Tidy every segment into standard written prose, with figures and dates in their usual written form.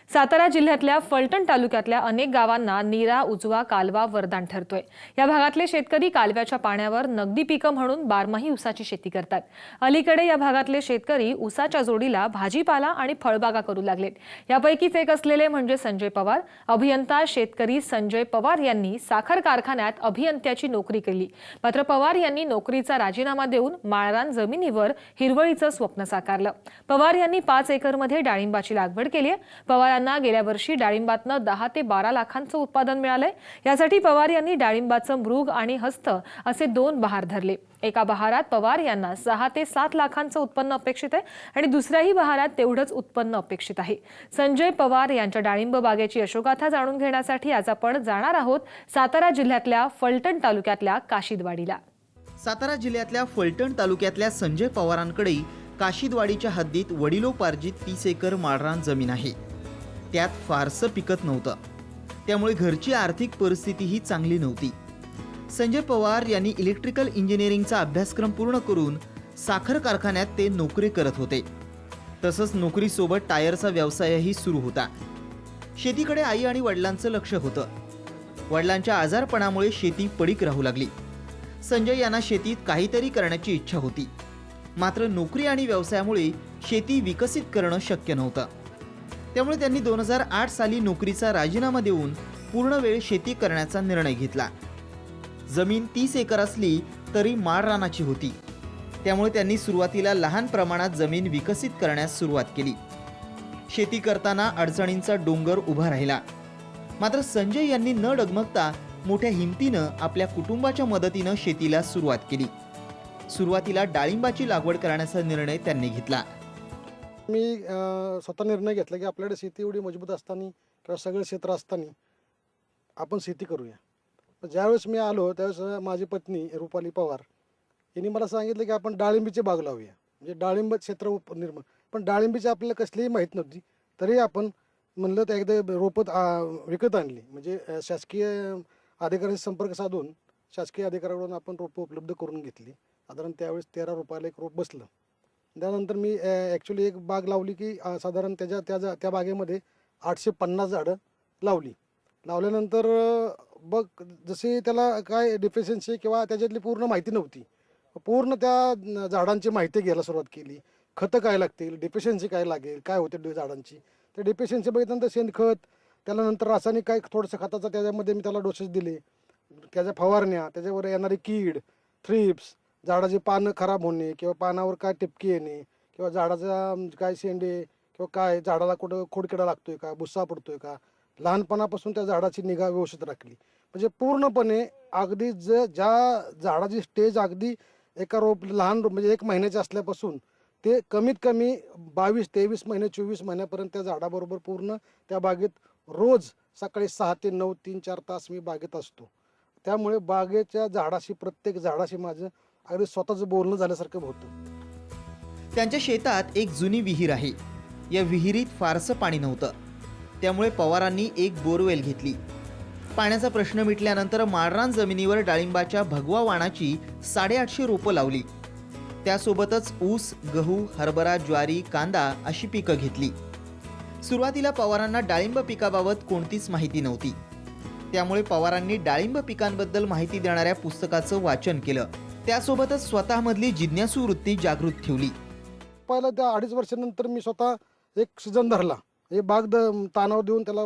सातारा जिल्ह्यातल्या फलटण तालुक्यातल्या अनेक गावांना नीरा उजवा कालवा वरदान ठरतोय। या भागातले शेतकरी कालव्याच्या पाण्यावर नगदी पिकं म्हणून बारमाही ऊसाची शेती करतात। अलीकडे या भागातले शेतकरी ऊसाच्या जोडीला भाजीपाला आणि फळबागा करू लागलेत। यापैकीच एक असलेले म्हणजे संजय पवार। अभियंता शेतकरी संजय पवार यांनी साखर कारखान्यात अभियंत्याची नोकरी केली। मात्र पवार यांनी नोकरीचा राजीनामा देऊन माळरान जमिनीवर हिरवळीचं स्वप्न साकारलं। पवार यांनी 5 एकरमध्ये डाळिंबाची लागवड केली आहे। पवारांना गेल्या वर्षी डाळिंबातनं 10 ते 12 लाखांचं उत्पादन मिळालंय। यासाठी पवार यांनी डाळिंबाचं मृग आणि हस्त असे 2 बहार धरले। एका बहारात पवार यांना 6 ते 7 लाखांचं उत्पन्न अपेक्षित आहे आणि दुसऱ्याही बहारात तेवढंच उत्पन्न अपेक्षित आहे। संजय पवार यांच्या डाळिंब बागेची यशोगाथा जाणून घेण्यासाठी आज आपण जाणार आहोत सातारा जिल्ह्यातल्या फलटण तालुक्यातल्या काशिदवाडीला। सातारा जिल्ह्यातल्या फलटण तालुक्यातल्या संजय पवारांकडे काशिदवाडीच्या हद्दीत वडिलोपार्जित 30 एकर माळरान जमीन आहे। त्यात फारसं पिकत नव्हतं, त्यामुळे घरची आर्थिक परिस्थितीही चांगली नव्हती। संजय पवार यांनी इलेक्ट्रिकल इंजिनिअरिंगचा अभ्यासक्रम पूर्ण करून साखर कारखान्यात ते नोकरी करत होते। तसंच नोकरीसोबत टायरचा व्यवसायही सुरू होता। शेतीकडे आई आणि वडिलांचं लक्ष होतं। वडिलांच्या आजारपणामुळे शेती पडीक राहू लागली। संजय यांना शेतीत काहीतरी करण्याची इच्छा होती, मात्र नोकरी आणि व्यवसायामुळे शेती विकसित करणं शक्य नव्हतं। त्यामुळे त्यांनी 2008 साली नोकरीचा राजीनामा देऊन पूर्ण वेळ शेती करण्याचा निर्णय घेतला। जमीन 30 एकर असली तरी माळरानाची होती, त्यामुळे त्यांनी सुरुवातीला लहान प्रमाणात जमीन विकसित करण्यास सुरुवात केली। शेती करताना अडचणींचा डोंगर उभा राहिला, मात्र संजय यांनी न डगमगता मोठ्या हिमतीनं आपल्या कुटुंबाच्या मदतीनं शेतीला सुरुवात केली। सुरुवातीला डाळिंबाची लागवड करण्याचा निर्णय त्यांनी घेतला। मी स्वतः निर्णय घेतला की आपल्याकडे शेती एवढी मजबूत असताना किंवा सगळं क्षेत्र असताना आपण शेती करूया। ज्यावेळेस मी आलो त्यावेळेस माझी पत्नी रुपाली पवार यांनी मला सांगितलं की आपण डाळिंबीची बाग लावूया, म्हणजे डाळिंब क्षेत्र निर्माण। पण डाळिंबीची आपल्याला कसलीही माहीत नव्हती, तरी आपण म्हणलं तर एकदा रोपत विकत आणली। म्हणजे शासकीय अधिकाऱ्यांशी संपर्क साधून शासकीय अधिकाऱ्याकडून आपण रोपं उपलब्ध करून घेतली। साधारण त्यावेळेस 13 रुपयाला एक रोप बसलं। त्यानंतर मी ॲक्च्युली एक बाग लावली की साधारण त्या बागेमध्ये 850 झाडं लावली। लावल्यानंतर बघ जशी त्याला काय डिफिशियन्सी किंवा त्याच्यातली पूर्ण माहिती नव्हती, पूर्ण त्या झाडांची माहिती घ्यायला सुरुवात केली। खतं काय लागतील, डिफिशियन्सी काय लागेल, काय होते झाडांची, त्या डिफिशियन्सी बघितल्यानंतर शेणखत, त्यानंतर रासायनिक काय थोडंसं खताचं त्याच्यामध्ये मी त्याला डोसेस दिले, त्याच्या फवारण्या, त्याच्यावर येणारी कीड, थ्रिप्स, झाडाची पानं खराब होणे किंवा पानावर काय टिपकी येणे किंवा झाडाचा काय शेंडे किंवा काय झाडाला कुठं खोडकिडा लागतोय का, भुस्सा पडतोय का, लहानपणापासून त्या झाडाची निगा व्यवस्थित राखली। म्हणजे पूर्णपणे अगदी ज्या झाडाची स्टेज अगदी एका लहान म्हणजे 1 महिन्याचे असल्यापासून ते कमीत कमी 22, 23 महिने, 24 महिन्यापर्यंत त्या झाडाबरोबर पूर्ण त्या बागेत रोज सकाळी 6 ते 9, 3-4 तास मी बागेत असतो। त्यामुळे बागेच्या झाडाशी, प्रत्येक झाडाशी माझं अगदी स्वतःचं बोलणं झाल्यासारखं होतं। त्यांच्या शेतात एक जुनी विहीर आहे। या विहिरीत फारसं पाणी नव्हतं, त्यामुळे पवारांनी एक बोरवेल घेतली। पाण्याचा प्रश्न मिटल्यानंतर माळरान जमिनीवर डाळिंबाच्या भगवा वाणाची 850 रोपं लावली। त्यासोबतच ऊस, गहू, हरभरा, ज्वारी, कांदा अशी पिकं घेतली। सुरुवातीला पवारांना डाळिंब पिकाबाबत कोणतीच माहिती नव्हती, त्यामुळे पवारांनी डाळिंब पिकांबद्दल माहिती देणाऱ्या पुस्तकाचं वाचन केलं। त्यासोबतच स्वतःमधली जिज्ञासू वृत्ती जागृत ठेवली। पहिला त्या 2.5 वर्षानंतर मी स्वतः एक सीझन धरला। हे बाग ताणाव देऊन त्याला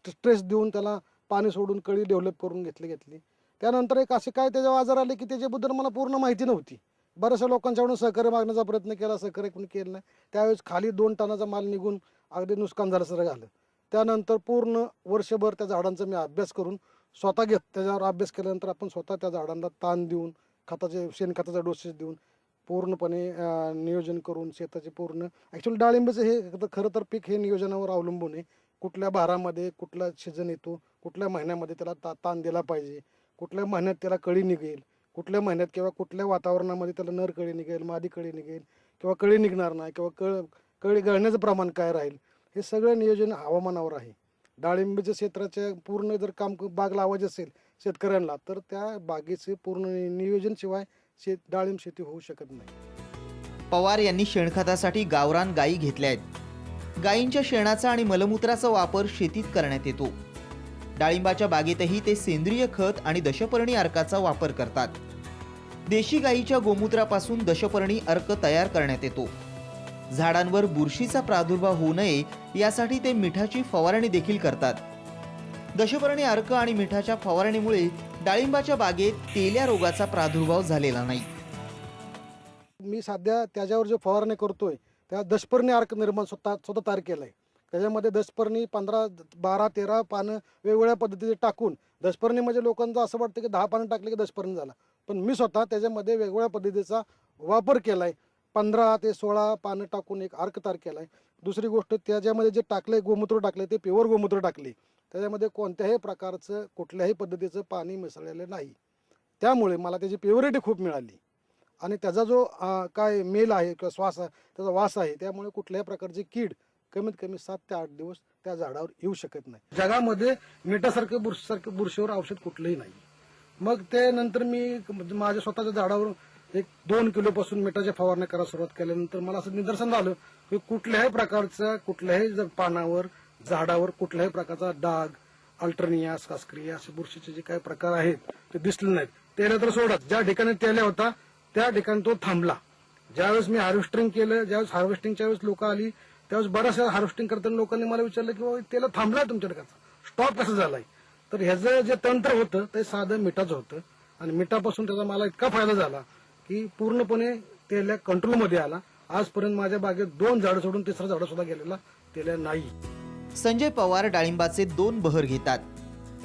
स्ट्रेस देऊन त्याला पाणी सोडून कळी डेव्हलप करून घेतली। त्यानंतर एक असे काय त्याच्यावर आजार आले की त्याच्याबद्दल मला पूर्ण माहिती नव्हती। बऱ्याचशा लोकांच्याकडून सहकार्य मागण्याचा प्रयत्न केला, सहकार्य कोणी केलं नाही। त्यावेळेस खाली 2 टनाचा माल निघून अगदी नुकसान झाल्यासारखं झालं। त्यानंतर पूर्ण वर्षभर त्या झाडांचा मी अभ्यास करून स्वतः त्याच्यावर अभ्यास केल्यानंतर आपण स्वतः त्या झाडांना ताण देऊन, शेणखताचा डोसेस देऊन पूर्णपणे नियोजन करून शेताचे पूर्ण ॲक्च्युअली डाळिंबाचं हे खरं तर पीक हे नियोजनावर अवलंबून आहे। कुठल्या बहारामध्ये कुठला सीझन येतो, कुठल्या महिन्यामध्ये त्याला ताण दिला पाहिजे, कुठल्या महिन्यात त्याला कळी निघेल, कुठल्या महिन्यात किंवा कुठल्या वातावरणामध्ये त्याला नर कळी निघेल, मादी कळी निघेल किंवा कळी निघणार नाही किंवा कळी गळण्याचं प्रमाण काय राहील, हे सगळं नियोजन हवामानावर आहे। डाळिंबाच्या क्षेत्राच्या पूर्ण जर बाग लावायची असेल शेतकऱ्यांना तर त्या बागेचे पूर्ण नियोजनशिवाय डाळिंब शेती होऊ शकत नाही। पवार यांनी शेणखतासाठी गावरान गायी घेतल्या आहेत। गायींच्या शेणाचा आणि मलमूत्राचा वापर शेतीत करण्यात येतो. डाळिंबाच्या बागेतही ते सेंद्रिय खत आणि दशपर्णी अर्काचा वापर करतात. देशी गायीच्या गोमूत्रापासून दशपर्णी अर्क तयार करण्यात येतो. झाडांवर बुरशीचा प्रादुर्भाव होऊ नये यासाठी ते मिठाची फवारणी देखील करतात. दशपर्णी अर्क आणि मिठाच्या फवारणीमुळे डाळिंबाच्या बागेत तेल्या रोगाचा प्रादुर्भाव झालेला नाही. मी सध्या त्याच्यावर जो फवारणी करतोय त्या दशपर्णी अर्क निर्माण स्वतः तयार केलाय. त्याच्यामध्ये दशपर्णी 15, 12, 13 पानं वेगवेगळ्या पद्धतीने टाकून, दशपर्णी म्हणजे लोकांचं असं वाटतं की 10 पानं टाकले की दशपर्णी झाला, पण मी स्वतः त्याच्यामध्ये वेगवेगळ्या पद्धतीचा वापर केलाय. 15 ते 16 पानं टाकून एक अर्क तयार केलाय. दुसरी गोष्ट, त्याच्यामध्ये जे टाकले गोमूत्र टाकले ते प्युअर गोमूत्र टाकले. त्याच्यामध्ये कोणत्याही प्रकारचं कुठल्याही पद्धतीचं पाणी मिसळलेलं नाही. त्यामुळे मला त्याची प्युरिटी खूप मिळाली आणि त्याचा जो काय मेल आहे किंवा श्वास आहे, त्याचा वास आहे, त्यामुळे कुठल्याही प्रकारची कीड कमीत कमी 7 ते 8 दिवस त्या झाडावर येऊ शकत नाही. जगामध्ये मिठासारखं बुरशीवर औषध कुठलंही नाही. मग ते नंतर मी माझ्या स्वतःच्या झाडावर 1-2 किलोपासून मिठाच्या फवारण्या करायला सुरुवात केल्यानंतर मला असं निदर्शन आलं की कुठल्याही प्रकारचा कुठल्याही पानावर, झाडावर कुठल्याही प्रकारचा डाग, अल्टरनिया, सास्क्रिया असे बुरशीचे जे काही प्रकार आहेत ते दिसले नाहीत. तेल्या तर सोडत, ज्या ठिकाणी तेल्या होता त्या ठिकाणी तो थांबला. ज्यावेळेस मी हार्वेस्टिंग केलं, ज्यावेळेस हार्वेस्टिंगच्या वेळेस लोक आली, त्यावेळेस बऱ्याचशा हार्वेस्टिंग करताना लोकांनी मला विचारलं की बाबा तेला थांबलाय तुमच्या ठिकाणचा, स्टॉप कसं झालाय? तर ह्याचं जे तंत्र होतं ते साधं मिठाचं होतं आणि मिठापासून त्याचा मला इतका फायदा झाला की पूर्णपणे तेल्या कंट्रोलमध्ये आला. आजपर्यंत माझ्या बागेत 2 झाडं सोडून 3रं झाड सुद्धा गेलेला तेल्या नाही. संजय पवार डाळिंबाचे 2 बहर घेतात.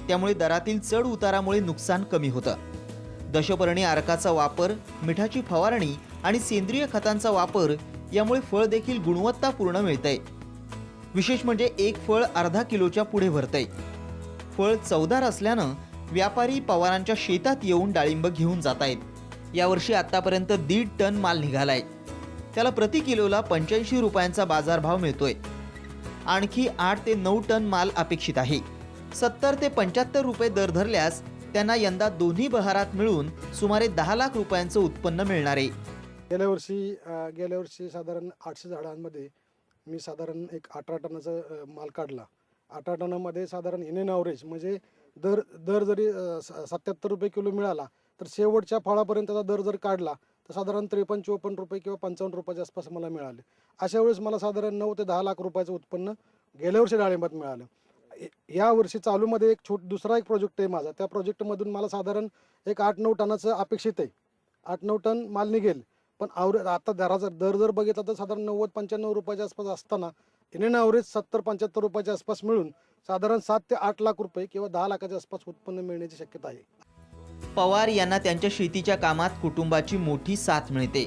त्यामुळे दरातील चढ उतारामुळे नुकसान कमी होतं. दशपर्णी अर्काचा वापर, मिठाची फवारणी आणि सेंद्रिय खतांचा वापर यामुळे फळ देखील गुणवत्तापूर्ण मिळतंय. विशेष म्हणजे एक फळ अर्धा किलोच्या पुढे भरतंय. फळ चवदार असल्यानं व्यापारी पवारांच्या शेतात येऊन डाळिंब घेऊन जात आहेत. यावर्षी आतापर्यंत 1.5 टन माल निघालाय. त्याला प्रति किलोला 85 रुपयांचा बाजारभाव मिळतोय. आणखी 8 ते 9 टन माल अपेक्षित आहे. 70 ते 75 रुपये दर धरल्यास त्यांना यंदा दोन्ही बहारात मिळून सुमारे 10 लाख रुपयांचं उत्पन्न मिळणार आहे. गेल्या वर्षी साधारण 800 झाडांमध्ये मी साधारण एक 18 टनाचा माल काढला. 18 टनामध्ये साधारण इन एन ॲव्हरेज म्हणजे दर जरी 77 रुपये किलो मिळाला तर शेवटच्या फळापर्यंत त्याचा दर जर काढला तर साधारण 53-54 रुपये किंवा 55 रुपयाच्या आसपास मला मिळाले. अशा वेळेस मला साधारण 9 ते 10 लाख रुपयाचं उत्पन्न गेल्या वर्षी डाळिंबात मिळालं. या वर्षी चालूमध्ये दुसरा एक प्रोजेक्ट आहे माझा. त्या प्रोजेक्टमधून मला साधारण एक 8-9 टनाचं अपेक्षित आहे. 8-9 टन माल निघेल. पण आता दराचा दर जर बघितला तर साधारण 90-95 रुपयाच्या आसपास असताना इन एन ॲव्हरेज 70-75 रुपयाच्या आसपास मिळून साधारण 7 ते 8 लाख रुपये किंवा 10 लाखाच्या आसपास उत्पन्न मिळण्याची शक्यता आहे. पवार यांना त्यांच्या शेतीच्या कामात कुटुंबाची मोठी साथ मिळते.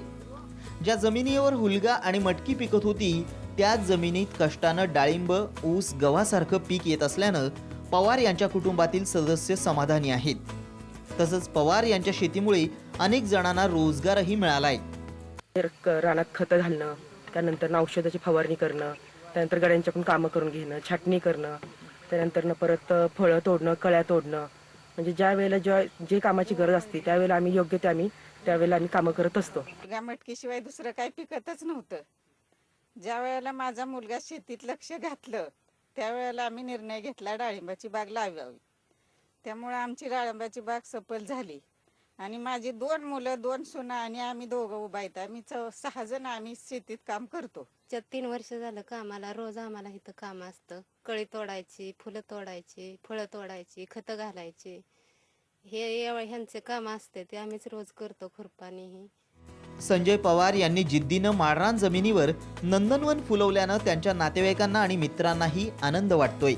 ज्या जमिनीवर हुलगा आणि मटकी पिकत होती त्याच जमिनीत कष्टानं डाळिंब, ऊस, गव्हासारखं पीक येत असल्यानं पवार यांच्या कुटुंबातील सदस्य समाधानी आहेत. तसंच पवार यांच्या शेतीमुळे अनेक जणांना रोजगारही मिळालाय. रानात खतं घालणं, त्यानंतर औषधाची फवारणी करणं, त्यानंतर गाड्यांच्याकडून कामं करून घेणं, छाटणी करणं, त्यानंतर परत फळं तोडणं, कळ्या तोडणं, म्हणजे ज्या वेळेला जे कामाची गरज असते त्यावेळेला आम्ही योग्य त्यावेळेला आम्ही कामं करत असतो. मटकीशिवाय दुसरं काही पिकतच नव्हतं. ज्या वेळेला माझा मुलगा शेतीत लक्ष घातलं त्यावेळेला आम्ही निर्णय घेतला डाळिंबाची बाग लावावी. त्यामुळे आमची डाळिंबाची बाग सफल झाली आणि माझी 2 मुलं, 2 सुना आणि आम्ही दोघं उभा आहेत. आम्ही 6 जण आम्ही शेतीत काम करतो. 3 वर्ष झालं कामाला, रोज आम्हाला इथं काम असतं. कळी तोडायची, फुलं तोडायची, फळं तोडायची, खतं घालायची, हे ह्यांचे काम असते ते आम्हीच रोज करतो. खुरपाणीही. संजय पवार यांनी जिद्दीनं माळरान जमिनीवर नंदनवन फुलवल्यानं त्यांच्या नातेवाईकांना आणि मित्रांनाही आनंद वाटतोय.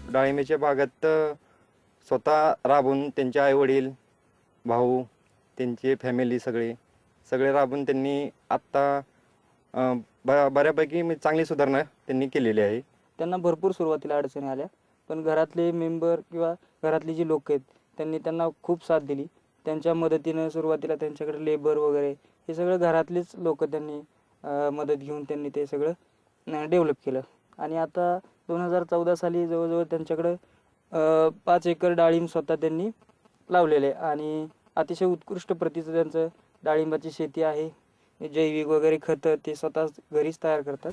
डाळिंबाच्या बागात स्वतः राबून त्यांचे आई वडील, भाऊ, त्यांची फॅमिली सगळे राबून त्यांनी आत्ता बऱ्यापैकी चांगली सुधारणा त्यांनी केलेली आहे. त्यांना भरपूर सुरुवातीला अडचणी आल्या, पण घरातले मेंबर किंवा घरातली जी लोक आहेत त्यांना खूप साथ दिली. त्यांच्या मदतीनं सुरुवातीला त्यांच्याकडे लेबर वगैरे हे सगळं घरातलेच लोक त्यांनी मदत घेऊन त्यांनी ते सगळं डेव्हलप केलं. आणि आता 2014 साली जवळजवळ त्यांच्याकडं 5 एकर डाळिंब स्वतः त्यांनी लावलेले आणि अतिशय उत्कृष्ट प्रतीचं त्यांचं डाळिंबाची शेती आहे. जैविक वगैरे खतं ते स्वतः घरीच तयार करतात.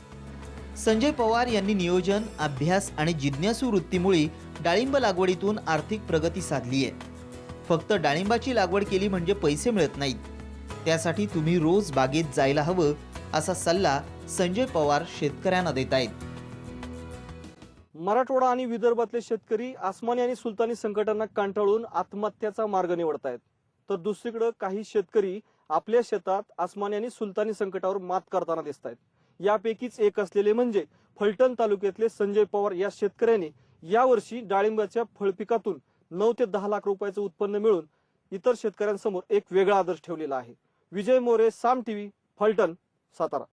संजय पवार यांनी नियोजन, अभ्यास आणि जिज्ञासू वृत्तीमुळे डाळिंब लागवडीतून आर्थिक प्रगती साधली आहे. फक्त डाळिंबाची लागवड केली म्हणजे पैसे मिळत नाहीत. त्यासाठी तुम्ही रोज बागेत जायला हवं असा सल्ला संजय पवार शेतकऱ्यांना देत आहेत. मराठवाडा आणि विदर्भातले शेतकरी आसमानी आणि सुलतानी संकटांना कंटाळून आत्महत्याचा मार्ग निवडतायत, तर दुसरीकडे काही शेतकरी आपल्या शेतात आसमानी आणि सुलतानी संकटावर मात करताना दिसत आहेत. यापैकीच एक असलेले म्हणजे फलटण तालुक्यातले संजय पवार या शेतकऱ्यांनी यावर्षी डाळिंबाच्या फळपिकातून 9 ते 10 लाख रुपयाचं उत्पन्न मिळून इतर शेतकऱ्यांसमोर एक वेगळा आदर्श ठेवलेला आहे. विजय मोरे, साम टीव्ही, फलटण, सातारा.